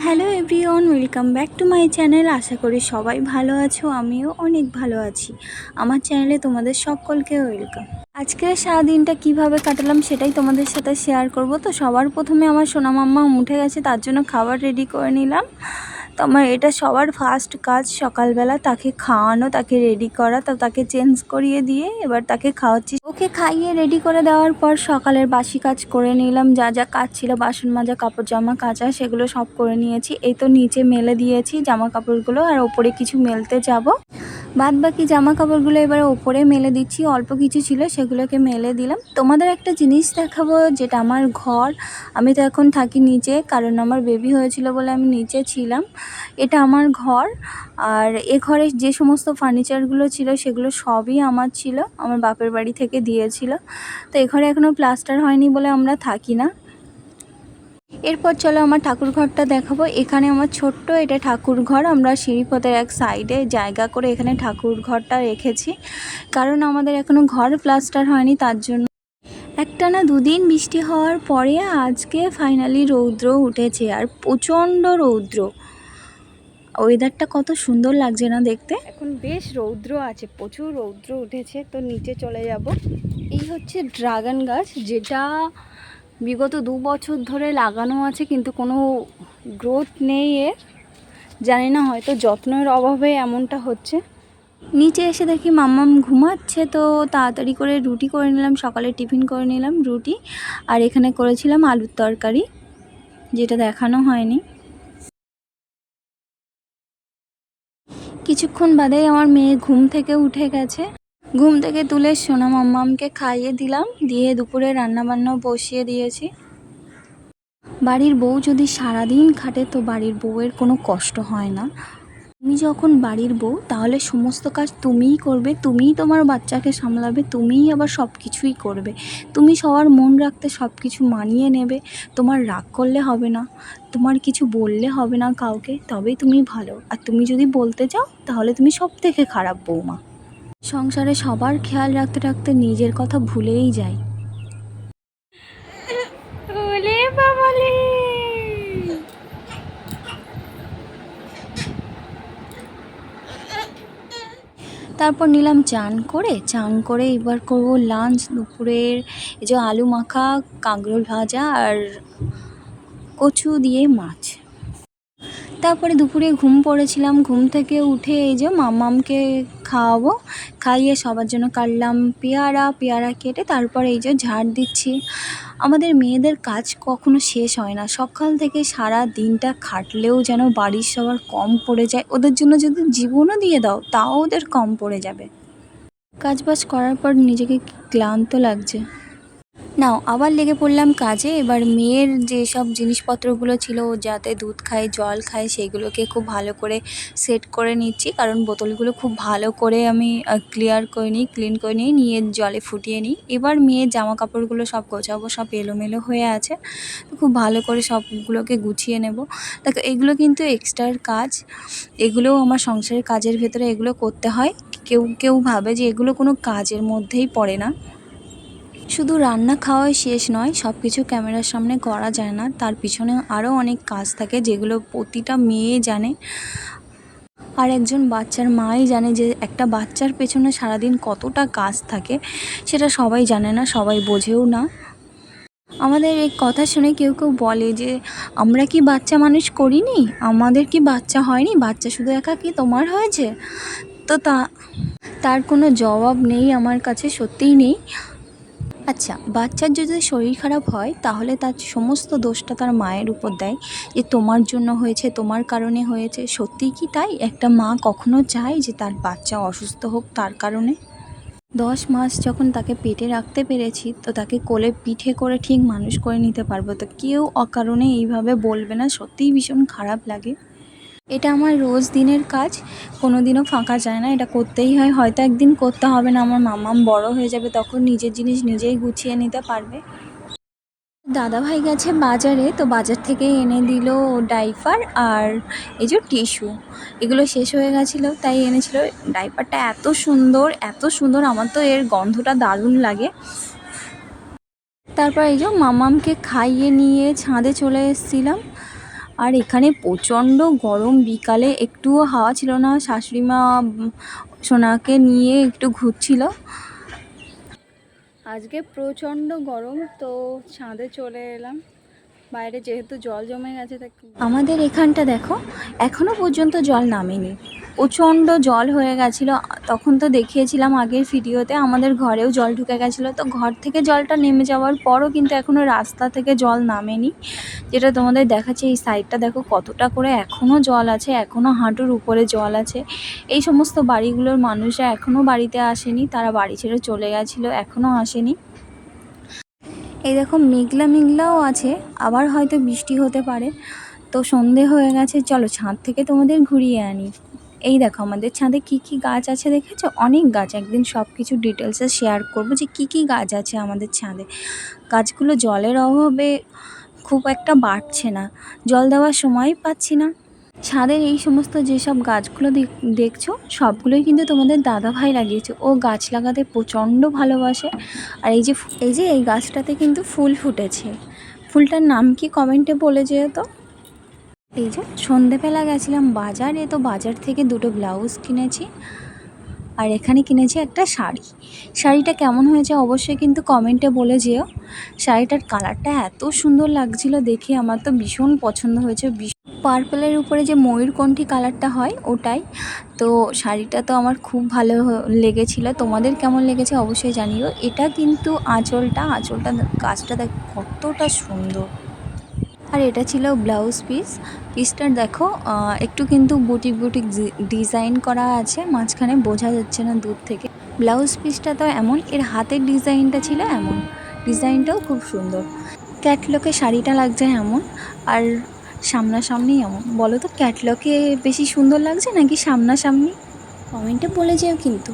Hello everyone, welcome back to my channel. আশা করি সবাই ভালো আছো, আমিও অনেক ভালো আছি। আমার চ্যানেলে তোমাদের সকলকে ওয়েলকাম। আজকের সারাদিনটা কিভাবে কাটালাম সেটাই তোমাদের সাথে শেয়ার করব। তো সবার প্রথমে আমার সোনা মাম্মা উঠে গেছে, তার জন্য খাবার রেডি করে নিলাম। তো আমার এটা সবার ফার্স্ট কাজ, সকালবেলা তাকে খাওয়ানো, তাকে রেডি করা। তো তাকে চেঞ্জ করিয়ে দিয়ে এবার তাকে খাওয়াচ্ছি। ওকে খাইয়ে রেডি করে দেওয়ার পর সকালের বাসি কাজ করে নিলাম। যা যা কাজ ছিল, বাসন মাজা, কাপড় জামা কাচা, সেগুলো সব করে নিয়েছি। এই তো নিচে মেলে দিয়েছি জামা কাপড়গুলো, আর ওপরে কিছু মেলতে যাব। বাদ বাকি জামা কাপড়গুলো এবার ওপরে মেলে দিচ্ছি। অল্প কিছু ছিল সেগুলোকে মেলে দিলাম। তোমাদের একটা জিনিস দেখাবো, যেটা আমার ঘর। আমি তো এখন থাকি নিচে, কারণ আমার বেবি হয়েছিল বলে আমি নিচে ছিলাম। এটা আমার ঘর, আর এ ঘরে যে সমস্ত ফার্নিচারগুলো ছিল সেগুলো সবই আমার ছিল, আমার বাপের বাড়ি থেকে দিয়েছিল। তো এ ঘরে এখনও প্লাস্টার হয়নি বলে আমরা থাকি না। এরপর চলো আমার ঠাকুর ঘরটা দেখাবো। এখানে আমার ছোট্ট এটা ঠাকুর ঘর। আমরা সিঁড়িপথের এক সাইডে জায়গা করে এখানে ঠাকুর ঘরটা রেখেছি, কারণ আমাদের এখনও ঘর প্লাস্টার হয়নি, তার জন্য। একটানা দুদিন বৃষ্টি হওয়ার পরে আজকে ফাইনালি রৌদ্র উঠেছে, আর প্রচণ্ড রৌদ্র। ওয়েদারটা কত সুন্দর লাগছে না দেখতে। এখন বেশ রৌদ্র আছে, প্রচুর রৌদ্র উঠেছে। তো নিচে চলে যাব। এই হচ্ছে ড্রাগন গাছ, যেটা বিগত 2 বছর ধরে লাগানো আছে, কিন্তু কোনো গ্রোথ নেই এর। জানি না, হয়তো যত্নের অভাবে এমনটা হচ্ছে। নিচে এসে দেখি মাম্মাম ঘুমাচ্ছে, তো তাড়াতাড়ি করে রুটি করে নিলাম। সকালে টিফিন করে নিলাম রুটি, আর এখানে করেছিলাম আলুর তরকারি, যেটা দেখানো হয়নি। কিছুক্ষণ বাদেই আমার মেয়ে ঘুম থেকে উঠে গেছে। ঘুম থেকে তুলে সোনা মাম্মামকে খাইয়ে দিলাম, দিয়ে দুপুরে রান্নাবান্না বসিয়ে দিয়েছি। বাড়ির বউ যদি সারাদিন খাটে, তো বাড়ির বউয়ের কোনো কষ্ট হয় না। তুমি যখন বাড়ির বউ, তাহলে সমস্ত কাজ তুমিই করবে, তুমিই তোমার বাচ্চাকে সামলাবে, তুমিই আবার সব কিছুই করবে। তুমি সবার মন রাখতে সব কিছু মানিয়ে নেবে। তোমার রাগ করলে হবে না, তোমার কিছু বললে হবে না কাউকে, তবেই তুমি ভালো। আর তুমি যদি বলতে যাও, তাহলে তুমি সব থেকে খারাপ বৌমা। সংসারে সবার খেয়াল রাখতে রাখতে নিজের কথা ভুলেই যাই। ওলে বাবালে, তারপর নিলাম চান করে এবার করব লাঞ্চ। দুপুরের এই যে আলু মাখা, কাঁকরোল ভাজা আর কচু দিয়ে মাছ। তারপরে দুপুরে ঘুম পড়েছিলাম, ঘুম থেকে উঠে এই যে মাম্মামকে খাওয়াবো। খাইয়ে সবার জন্য কাটলাম পেয়ারা কেটে, তারপরে এই যে ঝাড় দিচ্ছি। আমাদের মেয়েদের কাজ কখনো শেষ হয় না। সকাল থেকে সারা দিনটা খাটলেও যেন বাড়ির সবার কম পড়ে যায়। ওদের জন্য যদি জীবনও দিয়ে দাও, তাও ওদের কম পড়ে যাবে। কাজবাজ করার পর নিজেকে ক্লান্ত লাগছে। নাও আবার লেগে পড়লাম কাজে। এবার মেয়ের যেসব জিনিসপত্রগুলো ছিল, ও যাতে দুধ খায়, জল খায়, সেইগুলোকে খুব ভালো করে সেট করে নিচ্ছি, কারণ বোতলগুলো খুব ভালো করে আমি ক্লিন করে নিয়ে জলে ফুটিয়ে নিই। এবার মেয়ের জামা কাপড়গুলো সব গোছাবো, সব এলোমেলো হয়ে আছে, তো খুব ভালো করে সবগুলোকে গুছিয়ে নেব। দেখো, এগুলো কিন্তু এক্সট্রার কাজ, এগুলোও আমার সংসারের কাজের ভেতরে এগুলো করতে হয়। কেউ কেউ ভাবে যে এগুলো কোনো কাজের মধ্যেই পড়ে না। শুধু রান্না খাওয়াই শেষ নয়, সব কিছু ক্যামেরার সামনে করা যায় না, তার পিছনে আরও অনেক কাজ থাকে, যেগুলো প্রতিটা মেয়ে জানে, আর একজন বাচ্চার মাই জানে যে একটা বাচ্চার পেছনে সারাদিন কতটা কাজ থাকে। সেটা সবাই জানে না, সবাই বোঝেও না। আমাদের এই কথা শুনে কেউ কেউ বলে যে আমরা কি বাচ্চা মানুষ করিনি, আমাদের কি বাচ্চা হয়নি, বাচ্চা শুধু একা কি তোমার হয়েছে? তো তার কোনো জবাব নেই আমার কাছে, সত্যিই নেই। আচ্ছা, বাচ্চার যদি শরীর খারাপ হয়, তাহলে তার সমস্ত দোষটা তার মায়ের উপর দেয়, যে তোমার জন্য হয়েছে, তোমার কারণে হয়েছে। সত্যিই কি তাই? একটা মা কখনো চায় যে তার বাচ্চা অসুস্থ হোক তার কারণে? 10 মাস যখন তাকে পেটে রাখতে পেরেছি, তো তাকে কোলে পিঠে করে ঠিক মানুষ করে নিতে পারবো, তো কেউ অকারণে এইভাবে বলবে না। সত্যিই ভীষণ খারাপ লাগে। এটা আমার রোজ দিনের কাজ, কোনো দিনও ফাঁকা যায় না, এটা করতেই হয়। হয়তো একদিন করতে হবে না, আমার মাম্মাম বড় হয়ে যাবে, তখন নিজের জিনিস নিজেই গুছিয়ে নিতে পারবে। দাদাভাই গেছে বাজারে, তো বাজার থেকে এনে দিল ডাইপার আর এই যে টিস্যু। এগুলো শেষ হয়ে গেছিলো, তাই এনেছিল। ডাইপারটা এত সুন্দর, এত সুন্দর, আমার তো এর গন্ধটা দারুণ লাগে। তারপর এই যে মামামকে খাইয়ে নিয়ে ছাদে চলে এসেছিলাম, আর এখানে প্রচণ্ড গরম, বিকালে একটুও হাওয়া ছিল না। শাশুড়ি মা সোনাকে নিয়ে একটু ঘুরছিল। আজকে প্রচণ্ড গরম, তো ছাদে চলে এলাম। বাইরে যেহেতু জল জমে গেছে, আমাদের এখানটা দেখো এখনো পর্যন্ত জল নামেনি, প্রচণ্ড জল হয়ে গেছিলো। তখন তো দেখিয়েছিলাম আগের ভিডিওতে, আমাদের ঘরেও জল ঢুকে গেছিলো। তো ঘর থেকে জলটা নেমে যাওয়ার পরও কিন্তু এখনও রাস্তা থেকে জল নামেনি। যেটা তোমাদের দেখাচ্ছি, এই সাইডটা দেখো কতটা করে এখনও জল আছে, এখনও হাঁটুর উপরে জল আছে। এই সমস্ত বাড়িগুলোর মানুষরা এখনও বাড়িতে আসেনি, তারা বাড়ি ছেড়ে চলে গেছিলো, এখনও আসেনি। এই দেখো মেঘলা মেঘলাও আছে, আবার হয়তো বৃষ্টি হতে পারে। তো সন্ধে হয়ে গেছে, চলো ছাদ থেকে তোমাদের ঘুরিয়ে আনি। এই দেখো আমাদের ছাদে কি কি গাছ আছে দেখেছো, অনেক গাছ। একদিন সব কিছু ডিটেলসে শেয়ার করবো যে কি কি গাছ আছে আমাদের ছাদে। গাছগুলো জলের অভাবে খুব একটা বাড়ছে না, জল দেওয়ার সময় পাচ্ছি না। ছাদের এই সমস্ত যেসব গাছগুলো দেখছো সবগুলোই কিন্তু তোমাদের দাদা ভাই লাগিয়েছে। ও গাছ লাগাতে প্রচণ্ড ভালোবাসে। আর এই গাছটাতে কিন্তু ফুল ফুটেছে। ফুলটার নাম কি কমেন্টে বলে যেও তো। এই যে সন্ধেবেলা গেছিলাম বাজারে, তো বাজার থেকে দুটো ব্লাউজ কিনেছি, আর এখানে কিনেছি একটা শাড়ি। শাড়িটা কেমন হয়েছে অবশ্যই কিন্তু কমেন্টে বলে যেও। শাড়িটার কালারটা এত সুন্দর লাগছিল দেখে, আমার তো ভীষণ পছন্দ হয়েছে। পার্পলের উপরে যে ময়ূরকণ্ঠী কালারটা হয় ওটাই। তো শাড়িটা তো আমার খুব ভালো লেগেছিল, তোমাদের কেমন লেগেছে অবশ্যই জানিও। এটা কিন্তু আঁচলটা কাজটা দেখ কতটা সুন্দর। আর এটা ছিল ব্লাউজ পিসটা দেখো একটু কিন্তু বুটিক ডিজাইন করা আছে, মাঝখানে বোঝা যাচ্ছে না দূর থেকে। ব্লাউজ পিসটা তো এমন, এর হাতের ডিজাইনটা ছিল এমন, ডিজাইনটাও খুব সুন্দর। ক্যাটলকে শাড়িটা লাগছে এমন, আর সামনাসামনি এমন। বলো তো ক্যাটলকে বেশি সুন্দর লাগছে নাকি সামনাসামনি, কমেন্টে বলে যেও কিন্তু।